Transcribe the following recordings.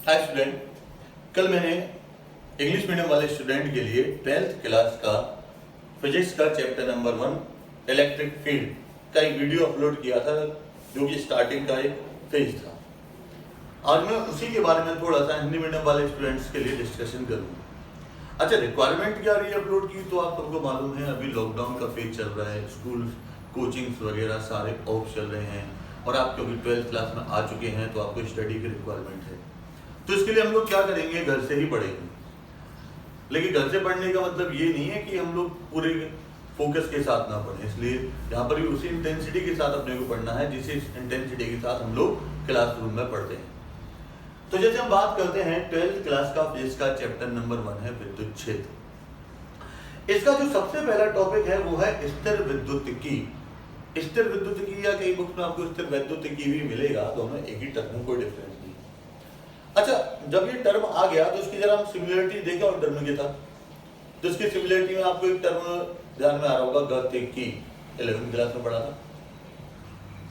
Hi student, कल मैंने English medium वाले स्टूडेंट के लिए 12th क्लास का फिजिक्स का चैप्टर नंबर 1 इलेक्ट्रिक फील्ड का एक वीडियो अपलोड किया था, जो कि स्टार्टिंग का एक फेज था। आज मैं उसी के बारे में थोड़ा सा हिंदी मीडियम वाले स्टूडेंट्स के लिए डिस्कशन करूँगा। अच्छा, रिक्वायरमेंट क्या रही अपलोड की, तो आप सबको मालूम है अभी लॉकडाउन का फेज चल रहा है, स्कूल कोचिंग्स वगैरह सारे ऑफ चल रहे हैं और आप क्योंकि 12th क्लास में आ चुके हैं तो आपको स्टडी की रिक्वायरमेंट है। तो इसके लिए हम लोग क्या करेंगे, घर से ही पढ़ेंगे। लेकिन घर से पढ़ने का मतलब ये नहीं है कि हम लोग पूरे फोकस के साथ ना पढ़ें, इसलिए यहाँ पर भी उसी इंटेंसिटी के साथ अपने को पढ़ना है जिस इंटेंसिटी के साथ हम लोग क्लासरूम में पढ़ते हैं। तो जैसे हम बात करते हैं 12th क्लास का फिजिक्स का चैप्टर नंबर 1 है विद्युत क्षेत्र। इसका जो सबसे पहला टॉपिक है वो है स्थिर विद्युतिकी। स्थिर विद्युतिकी या कई बुक्स में आपको स्थिर वैद्युतिकी भी मिलेगा, दोनों एक ही टर्म में, कोई डिफरेंस नहीं। अच्छा, जब ये टर्म आ गया तो इसकी जरा हम सिमिलरिटी देखें और टर्म के साथ। तो इसकी सिमिलरिटी में आपको एक टर्म ध्यान में आ रहा होगा, गतिकी। 11th क्लास में पढ़ा था,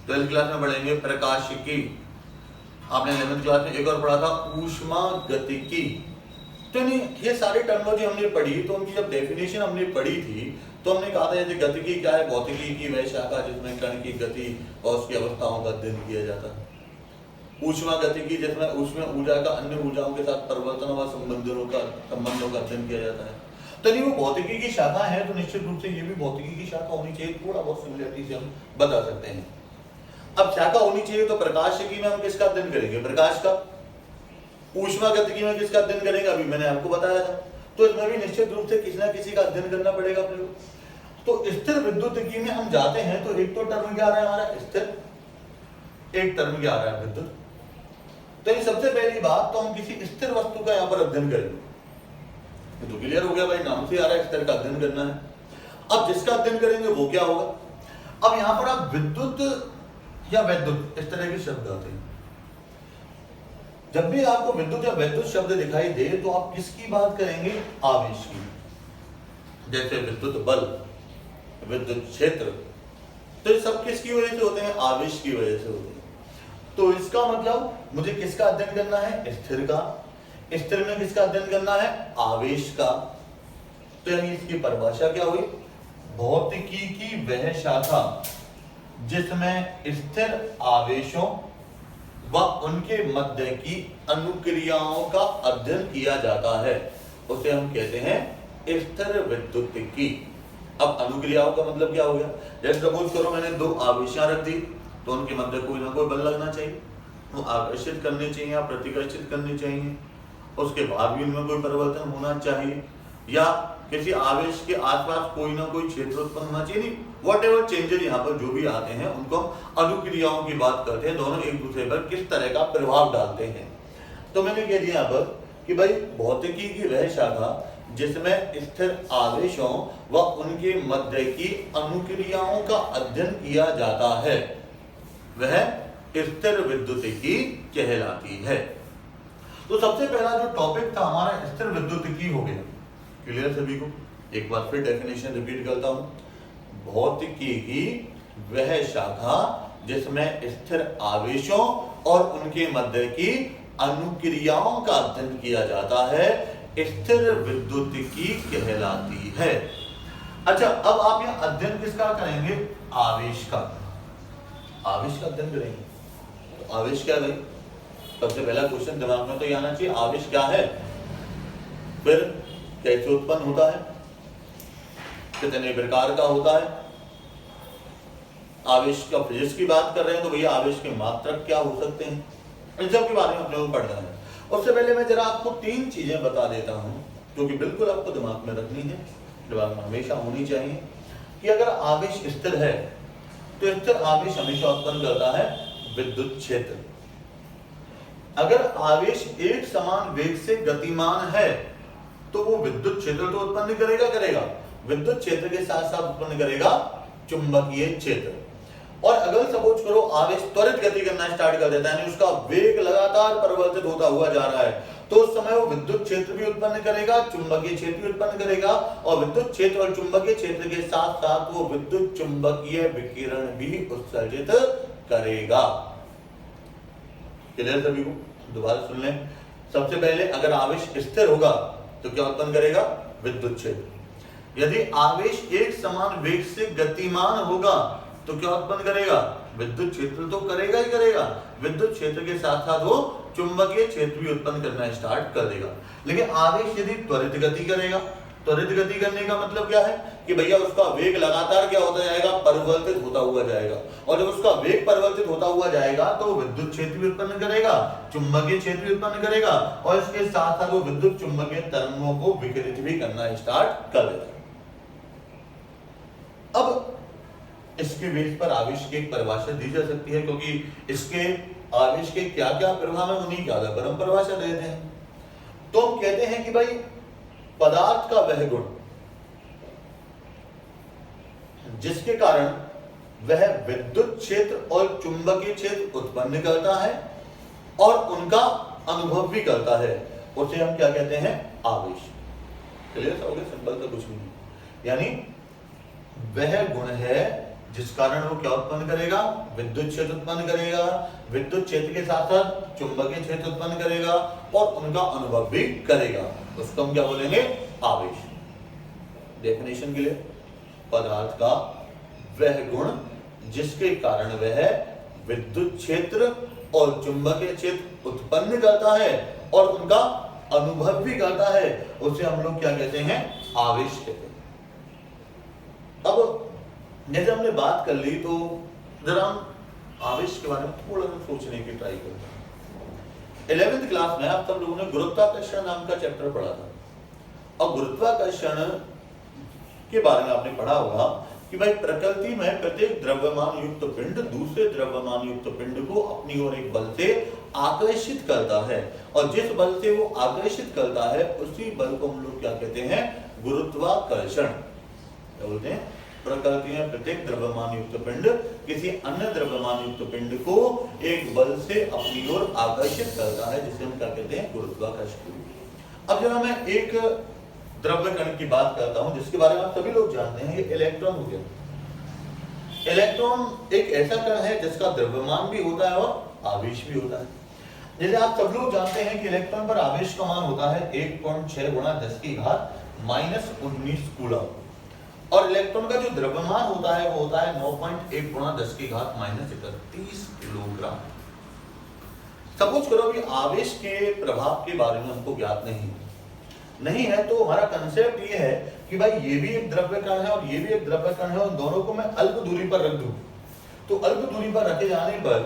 12th क्लास में पढ़ेंगे प्रकाशिकी। आपने 11th क्लास में एक और पढ़ा था ऊष्मा गतिकी। तो नहीं, ये सारी टर्मोलॉजी हमने पढ़ी, तो उनकी जब डेफिनेशन हमने पढ़ी थी तो हमने कहा था जैसे गतिकी क्या है, भौतिकी की वह शाखा जिसमें कण की गति और उसकी अवस्थाओं का अध्ययन किया जाता है। ऊष्मा गतिकी जिसमें ऊष्मा ऊर्जा का अन्य ऊर्जाओं के साथ परिवर्तन व संबंधों का अध्ययन किया जाता है। तो नहीं, वो भौतिकी की शाखा है, तो निश्चित रूप से ये भी भौतिकी की शाखा होनी चाहिए, थोड़ा बहुत सिमिलरिटी से हम बता सकते हैं। अब शाखा होनी चाहिए तो प्रकाशिकी में हम किसका अध्ययन करेंगे, प्रकाश का। ऊष्मा गतिकी में किसका अध्ययन करेंगे, अभी मैंने आपको बताया था। तो इसमें भी निश्चित रूप से किसी ना किसी का अध्ययन करना पड़ेगा अपने को। तो स्थिर विद्युतिकी में हम जाते हैं तो एक तो टर्म क्या आ रहा है हमारा स्थिर, एक टर्म क्या आ रहा है विद्युत। तो ये सबसे पहली बात, तो हम किसी स्थिर वस्तु का यहाँ पर अध्ययन करेंगे। तो क्लियर हो गया भाई, नाम से आ रहा है स्थिर का अध्ययन करना है। अब जिसका अध्ययन करेंगे वो क्या होगा। अब यहाँ पर आप विद्युत या वैद्युत इस तरह के शब्द आते हैं। जब भी आपको विद्युत या वैद्युत शब्द दिखाई दे तो आप किसकी बात करेंगे, आवेश की। जैसे विद्युत बल, विद्युत क्षेत्र, तो ये सब किसकी वजह से होते हैं, आवेश की वजह से होते हैं। तो इसका मतलब मुझे किसका अध्ययन करना है, स्थिर का। स्थिर में किसका अध्ययन करना है, आवेश का। तो यानी इसकी परिभाषा क्या हुई, भौतिकी की वह शाखा जिसमें स्थिर आवेशों व उनके मध्य की अनुक्रियाओं का अध्ययन किया जाता है, उसे हम कहते हैं स्थिर विद्युतिकी। अब अनुक्रियाओं का मतलब क्या हो गया, जैसे सपोज करो मैंने दो आवेशां रख दी, तो उनके मध्य कोई ना कोई बल लगना चाहिए, वो आकर्षित करने चाहिए या प्रतिकर्षित करने चाहिए, उसके बाद भी उनमें कोई परिवर्तन होना चाहिए, या किसी आवेश के आसपास कोई ना कोई क्षेत्र उत्पन्न होना चाहिए। नहीं, वॉट एवर चेंजेस यहाँ पर जो भी आते हैं उनको हम अनुक्रियाओं की बात करते हैं, दोनों एक दूसरे पर किस तरह का प्रभाव डालते हैं। तो मैंने कह दिया यहाँ पर कि भाई भौतिकी की वह शाखा जिसमें स्थिर आवेशों व उनके मध्य की अनुक्रियाओं का अध्ययन किया जाता है वह स्थिर विद्युतिकी कहलाती है। तो सबसे पहला जो टॉपिक था हमारा स्थिर विद्युतिकी हो गया। क्लियर सभी को, एक बार फिर डेफिनेशन रिपीट करता हूं। भौतिकी की वह शाखा जिसमें स्थिर आवेशों और उनके मध्य की अनुक्रियाओं का अध्ययन किया जाता है स्थिर विद्युतिकी कहलाती है। अच्छा, अब आप यहां अध्ययन किसका करेंगे, आवेश का। आवेश का अध्ययन करेंगे। तो आवेश क्या है भाई, सबसे पहला क्वेश्चन दिमाग में तो ये आना चाहिए, आवेश क्या है, फिर कैसे उत्पन्न होता है, कितने प्रकार का होता है। आवेश का फिजिक्स की बात कर रहे हैं तो भैया आवेश के मात्रक क्या हो सकते हैं, इन सब के बारे में अपने को पढ़ना है। उससे पहले मैं जरा आपको 3 चीजें बता देता हूं जो कि बिल्कुल आपको दिमाग में रखनी है, दिमाग में हमेशा होनी चाहिए, कि अगर आवेश स्थिर है तो स्थिर आवेश हमेशा उत्पन्न करता है विद्युत क्षेत्र। अगर आवेश एक समान वेग से गतिमान है तो वो विद्युत क्षेत्र तो उत्पन्न करेगा, विद्युत क्षेत्र के साथ साथ उत्पन्न करेगा चुंबकीय क्षेत्र। और अगर सपोज करो आवेश त्वरित गति करना स्टार्ट कर देता है, यानी उसका वेग लगातार परिवर्तित होता हुआ जा रहा है, तो उस समय वो विद्युत क्षेत्र भी उत्पन्न करेगा, चुंबकीय क्षेत्र भी उत्पन्न करेगा, और विद्युत क्षेत्र और चुंबकीय क्षेत्र के साथ साथ वो विद्युत चुंबकीय विकिरण भी उत्सर्जित करेगा। क्लियर सभी को, दोबारा सुन लें। सबसे पहले अगर आवेश स्थिर होगा तो क्या उत्पन्न करेगा? विद्युत क्षेत्र। यदि आवेश एक समान वेग से गतिमान होगा तो क्या उत्पन्न करेगा? विद्युत क्षेत्र तो करेगा ही करेगा। विद्युत क्षेत्र के साथ साथ वो चुंबकीय क्षेत्र भी उत्पन्न करना स्टार्ट कर देगा। लेकिन आवेश यदि त्वरित गति करेगा, त्वरित गति करने का मतलब क्या है कि भैया उसका वेग लगातार क्या होता जाएगा? परिवर्तित होता हुआ जाएगा। और जब उसका वेग परिवर्तित होता हुआ जाएगा तो विद्युत क्षेत्र भी उत्पन्न करेगा, चुंबकीय क्षेत्र भी उत्पन्न करेगा और इसके साथ साथ वो विद्युत चुंबकीय तरंगों को विकिरित भी करना स्टार्ट कर देगा। अब इसके बेस पर आवेश की एक परिभाषा दी जा सकती है, क्योंकि इसके आवेश के क्या क्या प्रभाव है उन्हीं की आधार पर हम परिभाषा देते हैं। तो हम कहते हैं कि भाई पदार्थ का वह गुण जिसके कारण वह विद्युत क्षेत्र और चुंबकीय क्षेत्र उत्पन्न करता है और उनका अनुभव भी करता है, उसे हम क्या कहते हैं? आवेश। क्लियर हो गया? सिंपल तो कुछ नहीं, यानी वह गुण है जिस कारण वो क्या उत्पन्न करेगा? विद्युत क्षेत्र उत्पन्न करेगा, विद्युत क्षेत्र के साथ साथ चुंबकीय क्षेत्र उत्पन्न करेगा और उनका अनुभव भी करेगा। उसको हम क्या बोलेंगे? आवेश। डेफिनेशन के लिए, पदार्थ का वह गुण जिसके कारण वह विद्युत क्षेत्र और चुंबकीय क्षेत्र उत्पन्न करता है और उनका अनुभव भी करता है, उसे हम लोग क्या कहते हैं? आवेश कहते हैं। अब जैसे हमने बात कर ली तो जरा हम आवेश के बारे में थोड़ा सा सोचने की ट्राई करते हैं। 11th क्लास में आप सब लोगों ने गुरुत्वाकर्षण नाम का चैप्टर पढ़ा था और गुरुत्वाकर्षण के बारे में आपने पढ़ा होगा कि भाई प्रकृति में प्रत्येक द्रव्यमान युक्त पिंड दूसरे द्रव्यमान युक्त पिंड को अपनी ओर एक बल से आकर्षित करता है और जिस बल से वो आकर्षित करता है उसी बल को हम लोग क्या कहते हैं? गुरुत्वाकर्षण। क्या बोलते हैं? प्रकृति में प्रत्येक द्रव्यमान युक्त पिंड किसी अन्य द्रव्यमान युक्त पिंड को एक बल से अपनी ओर आकर्षित करता है, जिसे हम क्या कहते हैं? गुरुत्वाकर्षण। अब जब मैं एक द्रव्य कण की बात करता हूं जिसके बारे में आप सभी लोग जानते हैं, ये इलेक्ट्रॉन हो गया। इलेक्ट्रॉन एक ऐसा कण है जिसका द्रव्यमान भी होता है और आवेश भी होता है। जैसे आप सब लोग जानते हैं कि इलेक्ट्रॉन पर आवेश का मान होता है 1.6 गुणा 10 की घात -19 कूलम और इलेक्ट्रॉन का जो द्रव्यमान होता है वो होता है 9.1 गुणा 10 की घात -31 किलोग्राम। सपोज करो कि आवेश के प्रभाव के बारे में हमको ज्ञात नहीं है तो हमारा कंसेप्ट ये है कि भाई ये भी एक द्रव्य कण है और ये भी एक द्रव्य कण है और दोनों को मैं अल्प दूरी पर रख दूं तो अल्प दूरी पर रखे जाने पर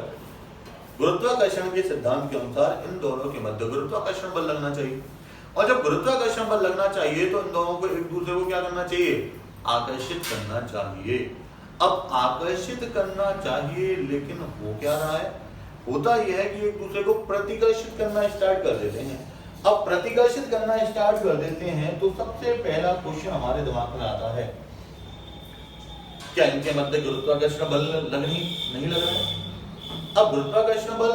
गुरुत्वाकर्षण के सिद्धांत के अनुसार इन दोनों के मध्य गुरुत्वाकर्षण बल लगना चाहिए और जब गुरुत्वाकर्षण बल लगना चाहिए तो इन दोनों को एक दूसरे को क्या करना चाहिए? आकर्षित करना चाहिए। अब आकर्षित करना चाहिए लेकिन हो क्या रहा है? होता यह है कि एक दूसरे को प्रतिकर्षित करना स्टार्ट कर देते हैं। अब प्रतिकर्षित करना स्टार्ट कर देते हैं तो सबसे पहला क्वेश्चन हमारे दिमाग में आता है, क्या इनके मध्य गुरुत्वाकर्षण बल नहीं लग रहा है? अब गुरुत्वाकर्षण बल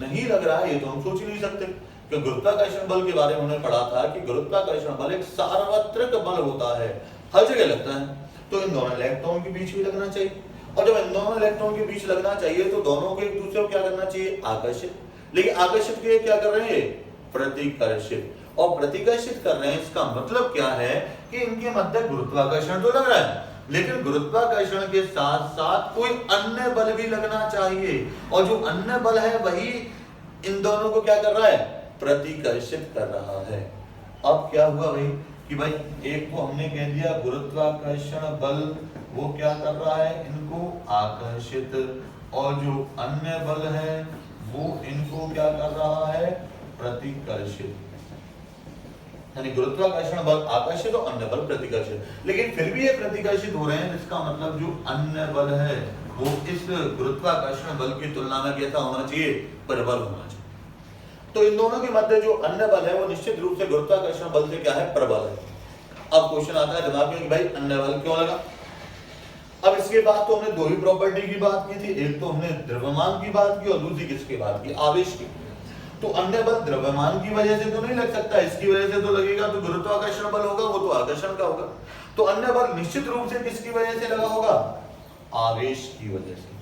नहीं लग रहा है ये तो हम सोच ही नहीं सकते कि गुरुत्वाकर्षण बल के बारे में हमने पढ़ा था कि गुरुत्वाकर्षण बल एक सार्वत्रिक बल होता है, हर जगह लगता है। तो इन दोनों इलेक्ट्रॉन के बीच भी लगना चाहिए और जब इन दोनों इलेक्ट्रॉन के बीच लगना चाहिए तो दोनों को एक दूसरे को क्या करना चाहिए? आकर्षित। लेकिन आकर्षित के लिए क्या कर रहे हैं? प्रतिकर्षित। और प्रतिकर्षित कर रहे हैं इसका मतलब क्या है कि इनके मध्य गुरुत्वाकर्षण तो लग रहा है लेकिन गुरुत्वाकर्षण के साथ साथ कोई अन्य बल भी लगना चाहिए और जो अन्य बल है वही इन दोनों को क्या कर रहा है? प्रतिकर्षित कर रहा है। अब क्या हुआ भाई कि भाई एक को हमने कह दिया गुरुत्वाकर्षण बल वो क्या कर रहा है? इनको आकर्षित और जो अन्य बल है वो इनको क्या कर रहा है? प्रतिकर्षित। यानी गुरुत्वाकर्षण बल आकर्षित और अन्य बल प्रतिकर्षित। लेकिन फिर भी ये प्रतिकर्षित हो रहे हैं जिसका मतलब जो अन्य बल है वो इस गुरुत्वाकर्षण बल की तुलना में कैसा होना चाहिए? प्रबल होना चाहिए। तो इन दोनों के मध्य जो अन्य बल है वो निश्चित रूप से गुरुत्वाकर्षण बल से क्या है? प्रबल है। अब क्वेश्चन आता है दिमाग में कि भाई अन्य बल क्यों लगा? अब इसके बाद तो हमने दो ही प्रॉपर्टी की बात की थी, एक तो हमने द्रव्यमान की बात की और दूसरी किसकी बात की? आवेश की। तो अन्य बल द्रव्यमान की वजह से तो नहीं लग सकता, इसकी वजह से तो लगेगा तो गुरुत्वाकर्षण बल होगा वो तो आकर्षण का होगा। तो अन्य बल निश्चित रूप से किसकी वजह से लगा होगा? आवेश की वजह से।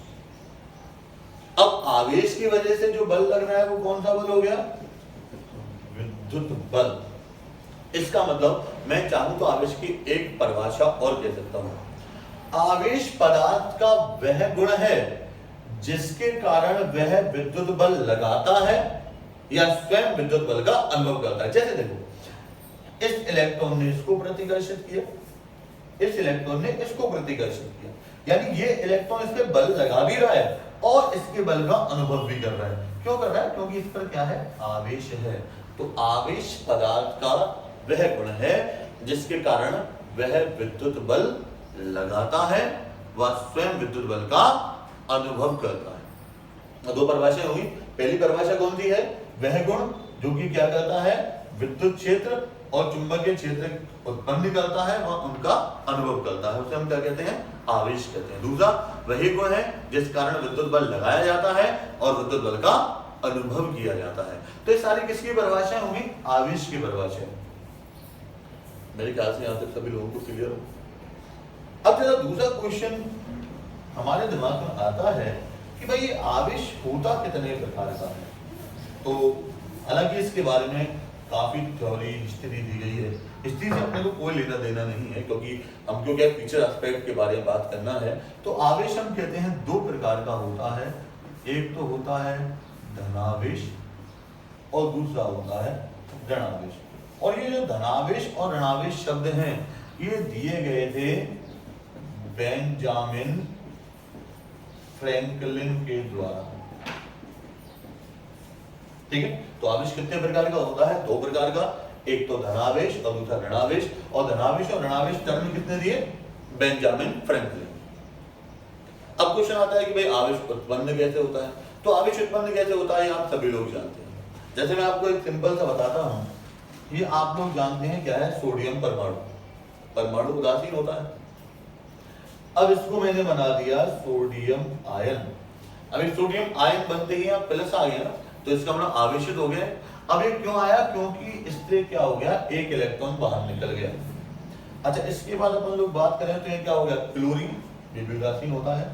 अब आवेश की वजह से जो बल लग रहा है वो कौन सा बल हो गया? विद्युत बल। इसका मतलब मैं चाहूं तो आवेश की एक परिभाषा और कह सकता हूं। आवेश पदार्थ का वह गुण है जिसके कारण वह विद्युत बल लगाता है या स्वयं विद्युत बल का अनुभव करता है। जैसे देखो, इस इलेक्ट्रॉन ने इसको प्रतिकर्षित किया, इस इलेक्ट्रॉन ने इसको प्रतिकर्षित किया, यानी ये इलेक्ट्रॉन इस पे बल लगा भी रहा है और इसके बल का अनुभव भी कर रहा है। क्यों कर रहा है? क्योंकि इस पर क्या है? आवेश है। तो आवेश पदार्थ का वह गुण है जिसके कारण वह विद्युत बल लगाता है, वह स्वयं विद्युत बल का अनुभव करता है। दो परिभाषाएं हुई। पहली परिभाषा कौन सी है? वह गुण जो कि क्या करता है? विद्युत क्षेत्र और चुंबकीय क्षेत्र उत्पन्न करता है, वह उनका अनुभव करता है, उसे हम क्या कहते हैं? आवेश कहते हैं। दूसरा वही गुण है जिस कारण विद्युत बल लगाया जाता है और विद्युत बल का अनुभव किया जाता है। तो ये सारी किसकी परिभाषाएं होंगी? आवेश की परिभाषाएं। मेरे ख्याल से यहां तक सभी लोगों को क्लियर हो। अब जरा दूसरा क्वेश्चन हमारे दिमाग में आता है कि भाई ये आवेश होता कितने प्रकार का है। तो हालांकि इसके बारे में काफी थ्योरी हिस्ट्री दी गई है, हिस्ट्री से अपने को कोई लेना देना नहीं है, क्योंकि हमको क्या फीचर एस्पेक्ट के बारे में बात करना है। तो आवेश हम कहते हैं दो प्रकार का होता है, एक तो होता है धनावेश और दूसरा होता है ऋणावेश। और ये जो धनावेश और ऋणावेश शब्द हैं ये दिए गए थे बेंजामिन फ्रैंकलिन के द्वारा। ठीक है, तो आवेश कितने प्रकार का होता है? दो प्रकार का, एक तो धनावेश और दूसरा ऋणावेश। और धनावेश और ऋणावेश टर्म कितने दिए? Benjamin Franklin. अब क्वेश्चन आता है कि भाई आवेश उत्पन्न कैसे होता है। तो आवेश उत्पन्न कैसे होता है आप सभी लोग जानते हैं। जैसे मैं आपको एक सिंपल सा बताता हूं, ये आप लोग जानते हैं क्या है? सोडियम परमाणु। परमाणु उदासीन होता है। अब इसको मैंने बना दिया सोडियम आयन। अभी सोडियम आयन बनते ही आप प्लस आ गया ना, तो इसका मतलब आवेशित हो गया। अब ये क्यों आया? क्योंकि इससे क्या हो गया? एक इलेक्ट्रॉन बाहर निकल गया। अच्छा, इसके बाद अपन लोग बात करें तो ये क्या हो गया? क्लोरीन, ये भी उदासीन होता है।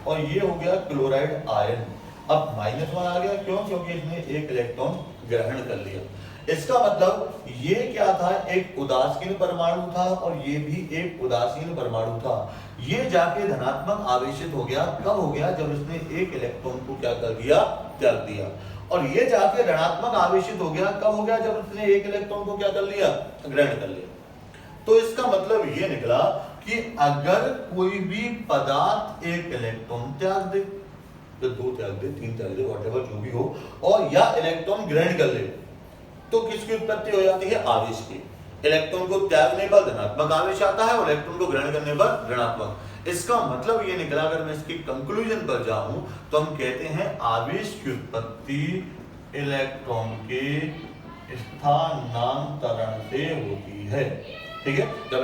और ये हो गया क्लोराइड आयन। अब -1 आ गया, क्यों? क्योंकि इसने एक इलेक्ट्रॉन ग्रहण कर लिया। इसका मतलब ये क्या था? एक उदासीन परमाणु था और ये भी एक उदासीन परमाणु था। ये जाके धनात्मक आवेशित हो गया। कब हो गया? जब इसने एक इलेक्ट्रॉन को क्या कर दिया? त्याग दिया। और ये जाके ऋणात्मक आवेशित हो गया। कब हो गया? जब इसने एक इलेक्ट्रॉन को क्या कर लिया? ग्रहण कर लिया। तो इसका मतलब ये निकला कि अगर कोई भी पदार्थ एक इलेक्ट्रॉन त्याग दे, तो 2 त्याग दे, 3 त्याग दे, व्हाटएवर जो भी हो, और या इलेक्ट्रॉन ग्रहण कर ले, तो किसकी उत्पत्ति हो जाती है? आवेश की। इलेक्ट्रॉन को त्यागने पर धनात्मक आवेश आता है और इलेक्ट्रॉन को ग्रहण करने पर ऋणात्मक। इसका मतलब ये निकला, अगर मैं इसकी कंक्लूजन पर जाऊं तो हम कहते हैं आवेश की उत्पत्ति इलेक्ट्रॉन के स्थानांतरण से होती है। ठीक है, जब